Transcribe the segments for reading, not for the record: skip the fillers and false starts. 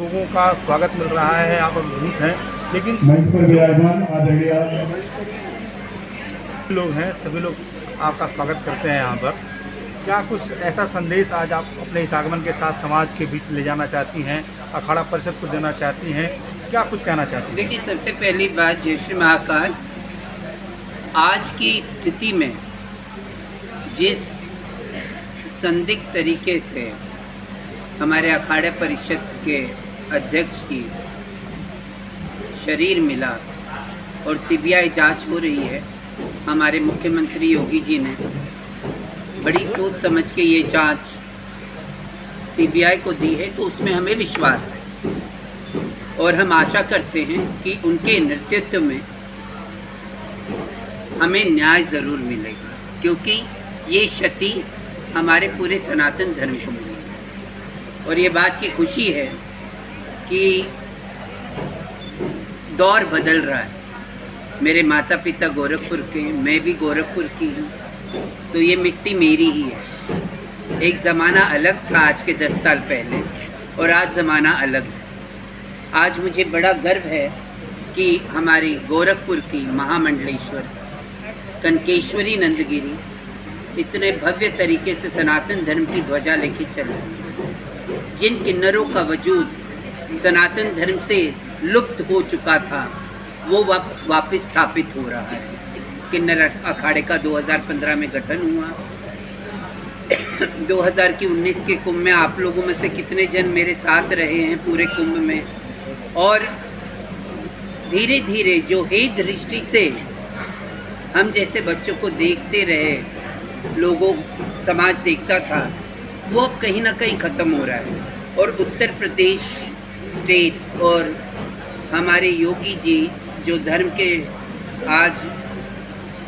लोगों का स्वागत मिल रहा है, यहाँ पर मौजूद हैं, लेकिन मंच पर विराजमान आदरणीय लोग हैं, सभी लोग आपका स्वागत करते हैं यहाँ पर। क्या कुछ ऐसा संदेश आज आप अपने इस आगमन के साथ समाज के बीच ले जाना चाहती हैं, अखाड़ा परिषद को देना चाहती हैं, क्या कुछ कहना चाहती हैं? देखिए, सबसे पहली बात, जय श्री महाकाल। आज की स्थिति में जिस संदिग्ध तरीके से हमारे अखाड़ा परिषद के अध्यक्ष की शरीर मिला और सीबीआई जांच हो रही है, हमारे मुख्यमंत्री योगी जी ने बड़ी सोच समझ के ये जांच सीबीआई को दी है, तो उसमें हमें विश्वास है और हम आशा करते हैं कि उनके नेतृत्व में हमें न्याय ज़रूर मिलेगा, क्योंकि ये क्षति हमारे पूरे सनातन धर्म को मिली है। और ये बात की खुशी है कि दौर बदल रहा है। मेरे माता पिता गोरखपुर के, मैं भी गोरखपुर की हूँ, तो ये मिट्टी मेरी ही है। एक ज़माना अलग था आज के 10 साल पहले, और आज ज़माना अलग है। आज मुझे बड़ा गर्व है कि हमारी गोरखपुर की महामंडलेश्वर कनकेश्वरी नंदगिरी इतने भव्य तरीके से सनातन धर्म की ध्वजा लेके चल रही है। जिन किन्नरों का वजूद सनातन धर्म से लुप्त हो चुका था, वो वापस स्थापित हो रहा है। किन्नर अखाड़े का 2015 में गठन हुआ। 2019 के कुंभ में आप लोगों में से कितने जन मेरे साथ रहे हैं पूरे कुंभ में, और धीरे धीरे जो हे दृष्टि से हम जैसे बच्चों को देखते रहे, लोगों समाज देखता था, वो अब कहीं ना कहीं ख़त्म हो रहा है। और उत्तर प्रदेश स्टेट और हमारे योगी जी जो धर्म के आज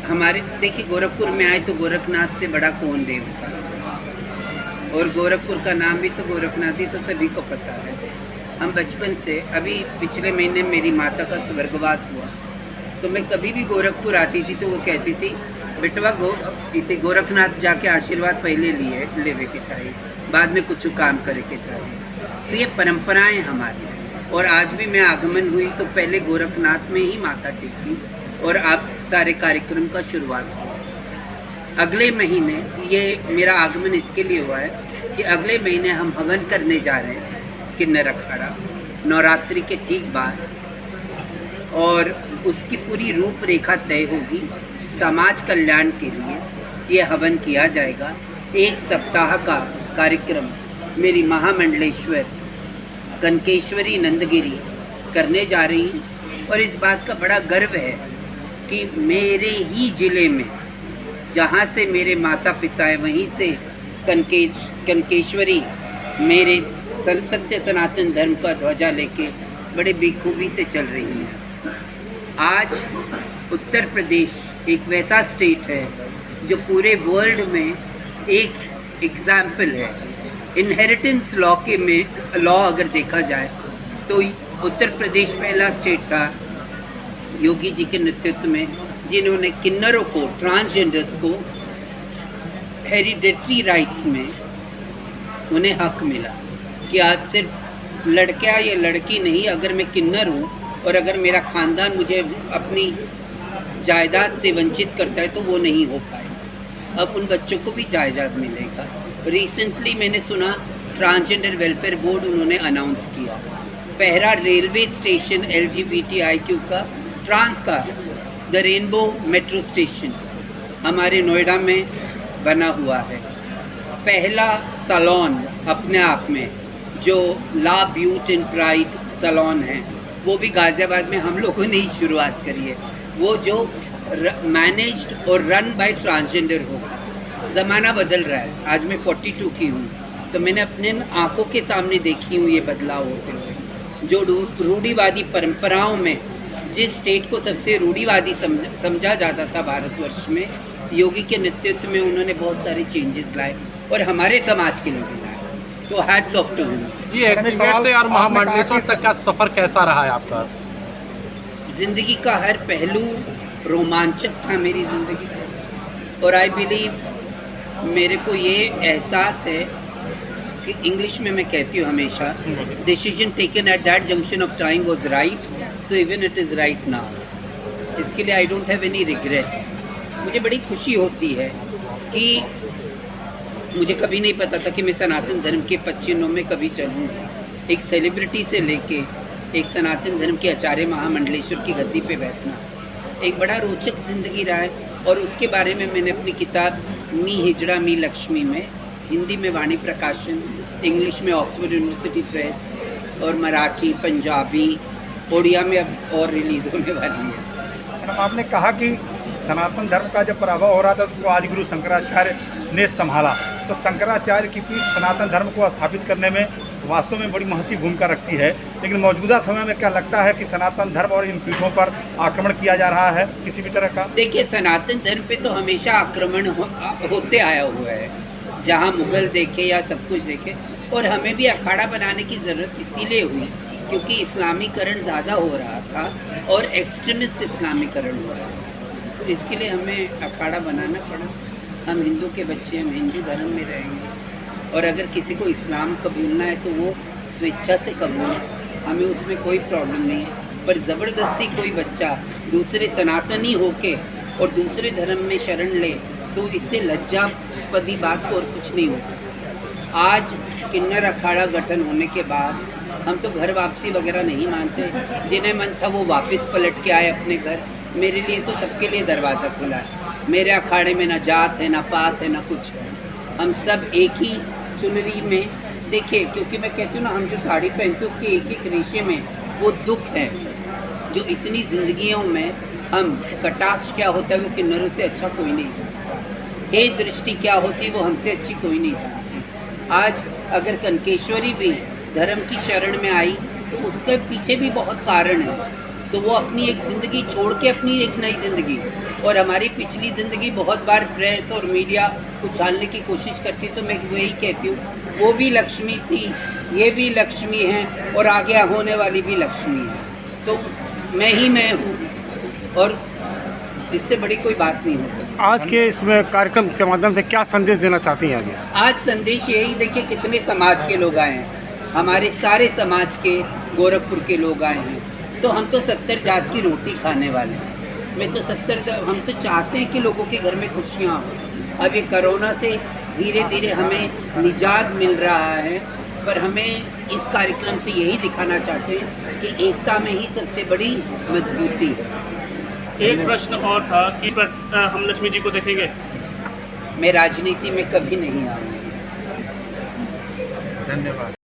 हमारे, देखिए, गोरखपुर में आए तो गोरखनाथ से बड़ा कौन देवता, और गोरखपुर का नाम भी तो गोरखनाथ ही तो सभी को पता है। हम बचपन से, अभी पिछले महीने मेरी माता का स्वर्गवास हुआ, तो मैं कभी भी गोरखपुर आती थी तो वो कहती थी, बेटवा गोरखनाथ जाके आशीर्वाद पहले लेवे के चाहिए, बाद में कुछ काम करे के चाहिए। तो ये परंपराएं हमारी हैं। और आज भी मैं आगमन हुई तो पहले गोरखनाथ में ही माथा टेकी, और अब सारे कार्यक्रम का शुरुआत हुआ। अगले महीने, ये मेरा आगमन इसके लिए हुआ है कि अगले महीने हम हवन करने जा रहे हैं किन्नर अखाड़ा, नवरात्रि के ठीक बाद, और उसकी पूरी रूपरेखा तय होगी। समाज कल्याण के लिए ये हवन किया जाएगा। 1 सप्ताह का कार्यक्रम मेरी महामंडलेश्वर कनकेश्वरी नंदगिरी करने जा रही हैं, और इस बात का बड़ा गर्व है कि मेरे ही ज़िले में, जहाँ से मेरे माता पिता हैं, वहीं से कनकेश्वरी मेरे सत्य सनातन धर्म का ध्वजा लेके बड़े बेखूबी से चल रही हैं। आज उत्तर प्रदेश एक वैसा स्टेट है जो पूरे वर्ल्ड में एक एग्जाम्पल है। इनहेरिटेंस लॉ के में लॉ अगर देखा जाए तो उत्तर प्रदेश पहला स्टेट था योगी जी के नेतृत्व में, जिन्होंने किन्नरों को, ट्रांसजेंडर्स को हेरिडेटरी राइट्स में उन्हें हक मिला कि आज सिर्फ लड़का या लड़की नहीं, अगर मैं किन्नर हूँ और अगर मेरा ख़ानदान मुझे अपनी जायदाद से वंचित करता है तो वो नहीं हो पाएगा। अब उन बच्चों को भी जायदाद मिलेगा। रिसेंटली मैंने सुना ट्रांसजेंडर वेलफेयर बोर्ड उन्होंने अनाउंस किया। पहला रेलवे स्टेशन LGBTIQ का, ट्रांस का, द रेनबो मेट्रो स्टेशन हमारे नोएडा में बना हुआ है। पहला सैलून अपने आप में जो ला ब्यूटी एंड प्राइड सैलून है, वो भी गाज़ियाबाद में हम लोगों ने ही शुरुआत करी है। वो जो मैनेज्ड और रन बाय ट्रांसजेंडर होगा। ज़माना बदल रहा है। आज मैं 42 की हूँ, तो मैंने अपने आँखों के सामने देखी हूँ ये बदलाव होते हुए। जो रूढ़िवादी परंपराओं में जिस स्टेट को सबसे रूढ़िवादी समझा जाता था भारतवर्ष में, योगी के नेतृत्व में उन्होंने बहुत सारे चेंजेस लाए और हमारे समाज के लिए भी लाए। तो हैट्स ऑफ टू हिम। ये एक्टिवेट से और महामंडलेश्वर तक का सफ़र कैसा रहा है आपका? ज़िंदगी का हर पहलू रोमांचक था मेरी ज़िंदगी का, और आई बिलीव मेरे को ये एहसास है इंग्लिश में मैं कहती हूँ हमेशा, decision taken at that junction of time was right, so even it is right now. इसके लिए I don't have any regrets. मुझे बड़ी खुशी होती है कि मुझे कभी नहीं पता था कि मैं सनातन धर्म के पद चिन्हों में कभी चलूँगी। एक सेलिब्रिटी से लेके एक सनातन धर्म के आचार्य महामंडलेश्वर की गद्दी पे बैठना एक बड़ा रोचक ज़िंदगी रहा है। और उसके बारे में मैंने अपनी किताब मी हिजड़ा मी लक्ष्मी में, हिंदी में वाणी प्रकाशन, इंग्लिश में ऑक्सफोर्ड यूनिवर्सिटी प्रेस और मराठी, पंजाबी, उड़िया में अब और रिलीज़ होने वाली है। मैडम, आपने कहा कि सनातन धर्म का जब प्रभाव हो रहा था तो आदि गुरु शंकराचार्य ने संभाला, तो शंकराचार्य की पीठ सनातन धर्म को स्थापित करने में वास्तव में बड़ी महत्वपूर्ण भूमिका रखती है। लेकिन मौजूदा समय में क्या लगता है कि सनातन धर्म और इन पीठों पर आक्रमण किया जा रहा है किसी भी तरह का? देखिए, सनातन धर्म पे तो हमेशा आक्रमण होते आया हुआ है, जहाँ मुगल देखे या सब कुछ देखे। और हमें भी अखाड़ा बनाने की ज़रूरत इसीलिए हुई क्योंकि इस्लामीकरण ज़्यादा हो रहा था और एक्सट्रीमिस्ट इस्लामीकरण हो रहा था। तो इसके लिए हमें अखाड़ा बनाना पड़ा। हम हिंदू के बच्चे, हम हिंदू धर्म में रहेंगे और अगर किसी को इस्लाम कबूलना है तो वो स्वेच्छा से कबूल, हमें उसमें कोई प्रॉब्लम नहीं है। पर ज़बरदस्ती कोई बच्चा दूसरे सनातनी होके और दूसरे धर्म में शरण ले तो इससे लज्जास्पदी बात और कुछ नहीं हो सकता। आज किन्नर अखाड़ा गठन होने के बाद हम तो घर वापसी वगैरह नहीं मानते। जिन्हें मन था वो वापस पलट के आए अपने घर। मेरे लिए तो सबके लिए दरवाज़ा खुला है। मेरे अखाड़े में ना जात है, ना पात है, ना कुछ है। हम सब एक ही चुनरी में, देखिए, क्योंकि मैं कहती हूँ ना, हम जो साड़ी पहनते हैं उसके एक एक रेशे में वो दुख है जो इतनी ज़िंदगियों में हम कटाक्ष क्या होता है वो किन्नरों से अच्छा कोई नहीं जानता। हे दृष्टि क्या होती है वो हमसे अच्छी कोई नहीं जानती। आज अगर कनकेश्वरी भी धर्म की शरण में आई तो उसके पीछे भी बहुत कारण है। तो वो अपनी एक ज़िंदगी छोड़ के अपनी एक नई ज़िंदगी, और हमारी पिछली ज़िंदगी बहुत बार प्रेस और मीडिया उछालने की कोशिश करती है। तो मैं वही कहती हूँ, वो भी लक्ष्मी थी, ये भी लक्ष्मी है और आगे होने वाली भी लक्ष्मी है। तो मैं ही मैं हूँ और इससे बड़ी कोई बात नहीं हो सकती। आज के इसमें कार्यक्रम के माध्यम से क्या संदेश देना चाहती हैं आगे? आज संदेश यही, देखिए कितने समाज के लोग आए हैं, हमारे सारे समाज के, गोरखपुर के लोग आए हैं। तो हम तो 70 जात की रोटी खाने वाले हैं। मैं तो हम तो चाहते हैं कि लोगों के घर में खुशियाँ हो। अब ये कोरोना से धीरे धीरे हमें निजात मिल रहा है, पर हमें इस कार्यक्रम से यही दिखाना चाहते हैं कि एकता में ही सबसे बड़ी मजबूती है। एक प्रश्न और था कि इस पर हम लक्ष्मी जी को देखेंगे? मैं राजनीति में कभी नहीं आऊँगी। धन्यवाद।